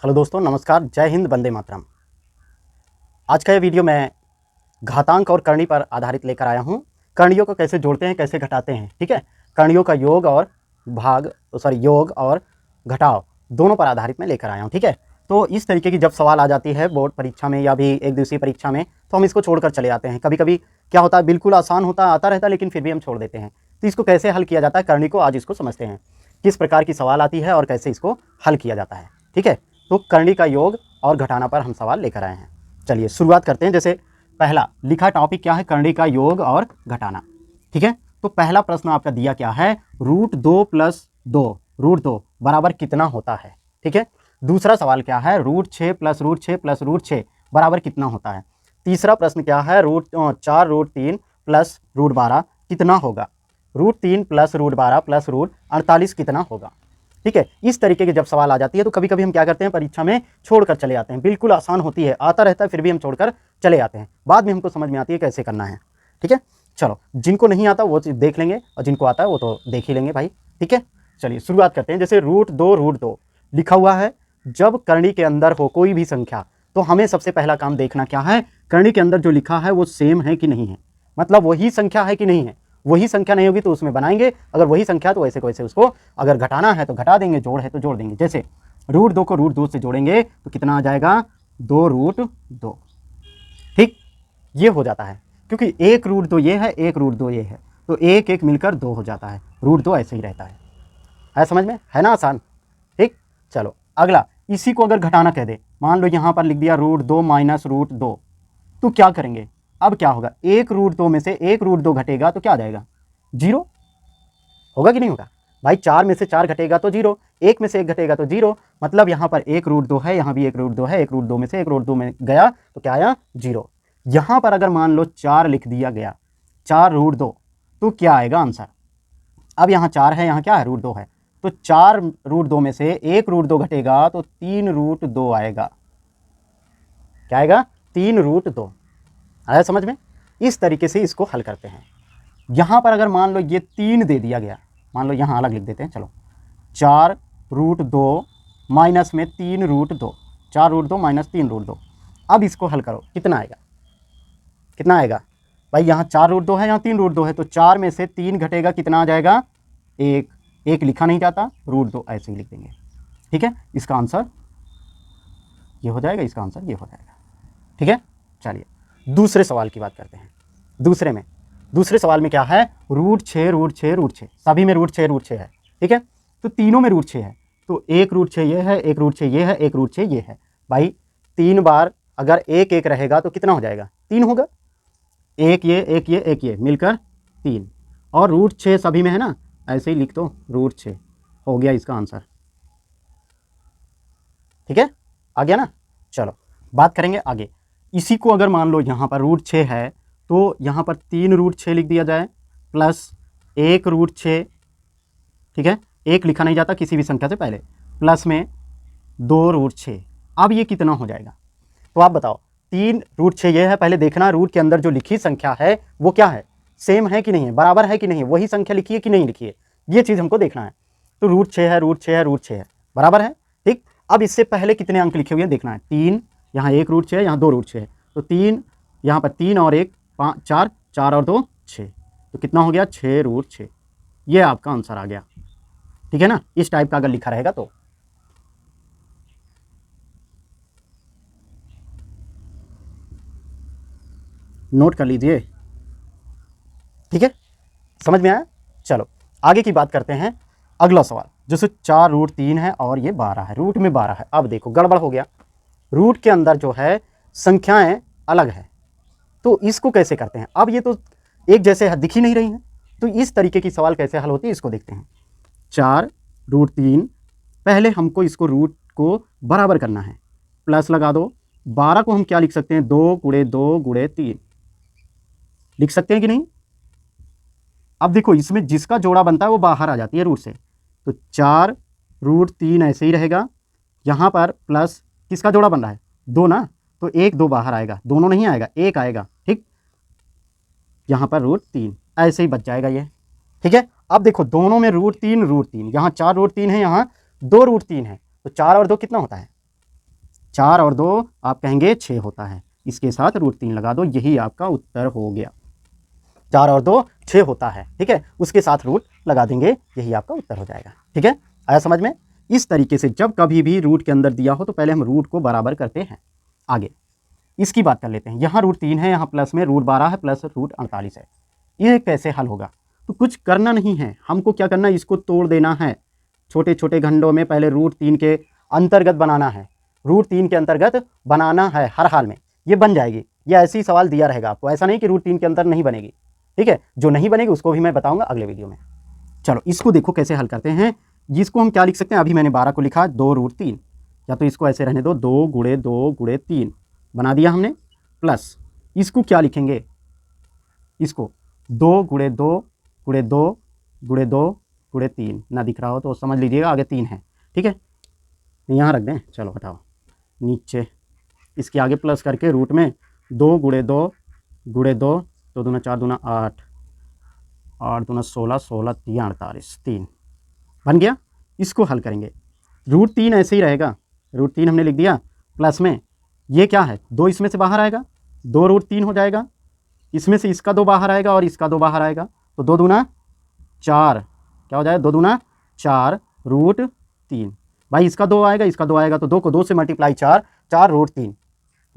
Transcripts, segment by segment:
Hello दोस्तों, नमस्कार, जय हिंद, वंदे मातरम। आज का ये वीडियो मैं घातांक और करणी पर आधारित लेकर आया हूँ। करणियों को कैसे जोड़ते हैं, कैसे घटाते हैं, ठीक है। करणियों का योग और योग और घटाव दोनों पर आधारित मैं लेकर आया हूँ, ठीक है। तो इस तरीके की जब सवाल आ जाती है बोर्ड परीक्षा में या भी एक दिवसीय परीक्षा में, तो हम इसको छोड़कर चले आते हैं। कभी कभी क्या होता है, बिल्कुल आसान होता आता रहता है, लेकिन फिर भी हम छोड़ देते हैं। तो इसको कैसे हल किया जाता है, करणी को आज इसको समझते हैं, किस प्रकार की सवाल आती है और कैसे इसको हल किया जाता है, ठीक है। तो करणी का योग और घटाना पर हम सवाल लेकर आए हैं। चलिए शुरुआत करते हैं। जैसे पहला लिखा टॉपिक क्या है, करणी का योग और घटाना, ठीक है। तो पहला प्रश्न आपका दिया क्या है, √2 + 2, √2 बराबर कितना होता है, ठीक है। दूसरा सवाल क्या है, √6 + √6 + √6 बराबर कितना होता है। तीसरा प्रश्न क्या है, √4 √3 + √12 कितना होगा। √3 + √12 + √48 कितना होगा, ठीक है। इस तरीके की जब सवाल आ जाती है तो कभी कभी हम क्या करते हैं, परीक्षा में छोड़कर चले आते हैं। बिल्कुल आसान होती है, आता रहता है, फिर भी हम छोड़कर चले आते हैं। बाद में हमको समझ में आती है कैसे करना है, ठीक है। चलो, जिनको नहीं आता वो चीज़ देख लेंगे और जिनको आता है वो तो देख ही लेंगे भाई, ठीक है। चलिए शुरुआत करते हैं। जैसे √2 लिखा हुआ है। जब करणी के अंदर हो कोई भी संख्या, तो हमें सबसे पहला काम देखना क्या है, करणी के अंदर जो लिखा है वो सेम है कि नहीं है, मतलब वही संख्या है कि नहीं है। वही संख्या नहीं होगी तो उसमें बनाएंगे, अगर वही संख्या तो वैसे को वैसे उसको, अगर घटाना है तो घटा देंगे, जोड़ है तो जोड़ देंगे। जैसे √2 को √2 से जोड़ेंगे तो कितना आ जाएगा, 2√2, ठीक। ये हो जाता है, क्योंकि एक √2 ये है, एक √2 ये है, तो एक एक मिलकर 2 हो जाता है। √2 ऐसे ही रहता है समझ में, है ना, आसान, ठीक। चलो अगला, इसी को अगर घटाना कह दे, मान लो यहाँ पर लिख दिया √2 - √2, तो क्या करेंगे। अब क्या होगा, एक √2 में से एक √2 घटेगा तो क्या आ जाएगा, 0 होगा कि नहीं होगा भाई। 4 में से 4 घटेगा तो 0, 1 में से 1 घटेगा तो 0, मतलब यहाँ पर एक √2 है, यहाँ भी एक √2 है, एक √2 में से एक √2 में गया तो क्या आया, 0। यहाँ पर अगर मान लो 4 लिख दिया गया, 4 √2, तो क्या आएगा आंसर। अब यहाँ 4 है, यहाँ क्या है, √2 है, तो 4 √2 में से एक √2 घटेगा तो 3 √2 आएगा। क्या आएगा, 3 √2। आया समझ में। इस तरीके से इसको हल करते हैं। यहाँ पर अगर मान लो ये 3 दे दिया गया, मान लो यहाँ अलग लिख देते हैं, चलो 4 √2 माइनस में 3 √2, 4 √2 माइनस 3 √2। अब इसको हल करो, कितना आएगा, कितना आएगा भाई। यहाँ 4 √2 है, यहाँ 3 √2 है, तो 4 में से 3 घटेगा, कितना आ जाएगा, 1। 1 लिखा नहीं जाता, √2 ऐसे ही लिख देंगे, ठीक है। इसका आंसर ये हो जाएगा, इसका आंसर ये हो जाएगा, ठीक है। चलिए दूसरे सवाल की बात करते हैं। दूसरे सवाल में क्या है, √6 √6 √6, सभी में √6 √6 है, ठीक है। तो तीनों में √6 है, तो एक √6 ये है, एक √6 ये है, एक √6 ये है भाई। 3 बार अगर एक एक रहेगा तो कितना हो जाएगा, 3 होगा। एक ये, एक ये, एक ये, मिलकर 3, और √6 सभी में है ना, ऐसे ही लिख दो, √6 हो गया इसका आंसर, ठीक है। आ गया ना। चलो बात करेंगे आगे। इसी को अगर मान लो यहाँ पर √6 है, तो यहाँ पर 3 √6 लिख दिया जाए, प्लस 1 √6, ठीक है। एक लिखा नहीं जाता किसी भी संख्या से पहले, प्लस में 2 √6। अब ये कितना हो जाएगा, तो आप बताओ। 3 √6 ये है, पहले देखना रूट के अंदर जो लिखी संख्या है वो क्या है, सेम है कि नहीं है, बराबर है कि नहीं है, वही संख्या लिखी है कि नहीं लिखी है, ये चीज़ हमको देखना है। तो √6 है, √6 है, √6 है, बराबर है, ठीक। अब इससे पहले कितने अंक लिखे हुए हैं देखना है, 3, यहाँ 1 √6 है, यहाँ 2 √6 है, तो 3, यहाँ पर 3 और 1 5, 4, 4 और 2 6, तो कितना हो गया, 6 √6। ये आपका आंसर आ गया, ठीक है ना। इस टाइप का अगर लिखा रहेगा तो नोट कर लीजिए, ठीक है, समझ में आया। चलो आगे की बात करते हैं। अगला सवाल, जैसे 4 √3 है और ये 12 है, रूट में 12 है। अब देखो गड़बड़ हो गया, रूट के अंदर जो है संख्याएं अलग है, तो इसको कैसे करते हैं। अब ये तो एक जैसे दिख ही नहीं रही हैं, तो इस तरीके की सवाल कैसे हल होती है इसको देखते हैं। 4 √3, पहले हमको इसको रूट को बराबर करना है, प्लस लगा दो। 12 को हम क्या लिख सकते हैं, 2 × 2 × 3 लिख सकते हैं कि नहीं। अब देखो इसमें जिसका जोड़ा बनता है वो बाहर आ जाती है रूट से, तो 4 √3 ऐसे ही रहेगा। यहाँ पर प्लस किसका जोड़ा बन रहा है, 2 ना, तो 1 2 बाहर आएगा, दोनों नहीं आएगा, 1 आएगा, ठीक। यहाँ पर √3 ऐसे ही बच जाएगा ये, ठीक है। अब देखो दोनों में √3 √3, यहाँ 4 √3 है, यहाँ 2 √3 है, तो 4 और 2 कितना होता है, 4 और 2 आप कहेंगे 6 होता है, इसके साथ √3 लगा दो, यही आपका उत्तर हो गया। 4 और 2 6 होता है, ठीक है, उसके साथ रूट लगा देंगे, यही आपका उत्तर हो जाएगा। ठीक है, आया समझ में। इस तरीके से जब कभी भी रूट के अंदर दिया हो तो पहले हम रूट को बराबर करते हैं। आगे इसकी बात कर लेते हैं। यहाँ √3 है, यहाँ प्लस में √12 है, प्लस √48 है। ये कैसे हल होगा? तो कुछ करना नहीं है, हमको क्या करना है, इसको तोड़ देना है छोटे छोटे खंडों में। पहले √3 के अंतर्गत बनाना है, √3 के अंतर्गत बनाना है हर हाल में, ये बन जाएगी। ये ऐसे ही सवाल दिया रहेगा आपको, ऐसा नहीं कि √3 के अंदर नहीं बनेगी। ठीक है, जो नहीं बनेगी उसको भी मैं बताऊंगा अगले वीडियो में। चलो इसको देखो कैसे हल करते हैं। जिसको हम क्या लिख सकते हैं, अभी मैंने 12 को लिखा 2√3, या तो इसको ऐसे रहने दो 2 × 2 × 3 बना दिया हमने, प्लस इसको क्या लिखेंगे, इसको 2 × 2 × 2 × 2 × 3, ना दिख रहा हो तो समझ लीजिएगा आगे 3 है। ठीक है, यहाँ रख दें, चलो हटाओ, नीचे इसके आगे प्लस करके रूट में 2 × 2 × 2, 2 दूना 4 दूना 8, 8 दूना 16, 16 3 48, 3 बन गया। इसको हल करेंगे, √3 ऐसे ही रहेगा, √3 हमने लिख दिया, प्लस में ये क्या है, 2 इसमें से बाहर आएगा, 2 √3 हो जाएगा, इसमें से इसका 2 बाहर आएगा और इसका 2 बाहर आएगा, तो 2 दूना 4, क्या हो जाएगा, 2 दूना 4 √3। भाई इसका 2 आएगा, इसका 2 आएगा, तो 2 को 2 से मल्टीप्लाई 4, 4 √3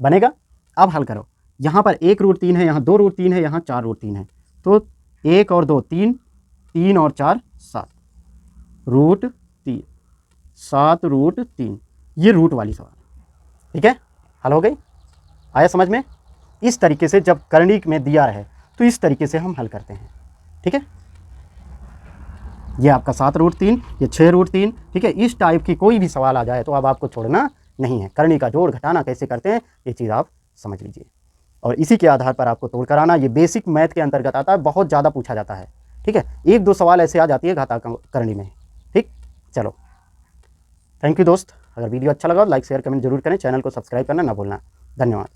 बनेगा। अब हल करो, यहाँ पर 1 √3 है, यहाँ 2 √3 है, यहाँ 4 √3 है, तो 1 और 2 3, 3 और 4 7, √3, 7 √3, ये रूट वाली सवाल। ठीक है, हल हो गई, आया समझ में। इस तरीके से जब करणिक में दिया रहे तो इस तरीके से हम हल करते हैं। ठीक है, ये आपका 7 √3, ये 6 √3। ठीक है, इस टाइप की कोई भी सवाल आ जाए तो अब आपको छोड़ना नहीं है। करणी का जोड़ घटाना कैसे करते हैं ये चीज़ आप समझ लीजिए, और इसी के आधार पर आपको तोड़ कर आना। ये बेसिक मैथ के अंतर्गत आता है, बहुत ज़्यादा पूछा जाता है। ठीक है, 1-2 सवाल ऐसे आ जाती है घाता करणी में। ठीक, चलो थैंक यू दोस्त। अगर वीडियो अच्छा लगा तो लाइक शेयर कमेंट जरूर करें, चैनल को सब्सक्राइब करना ना भूलना। धन्यवाद।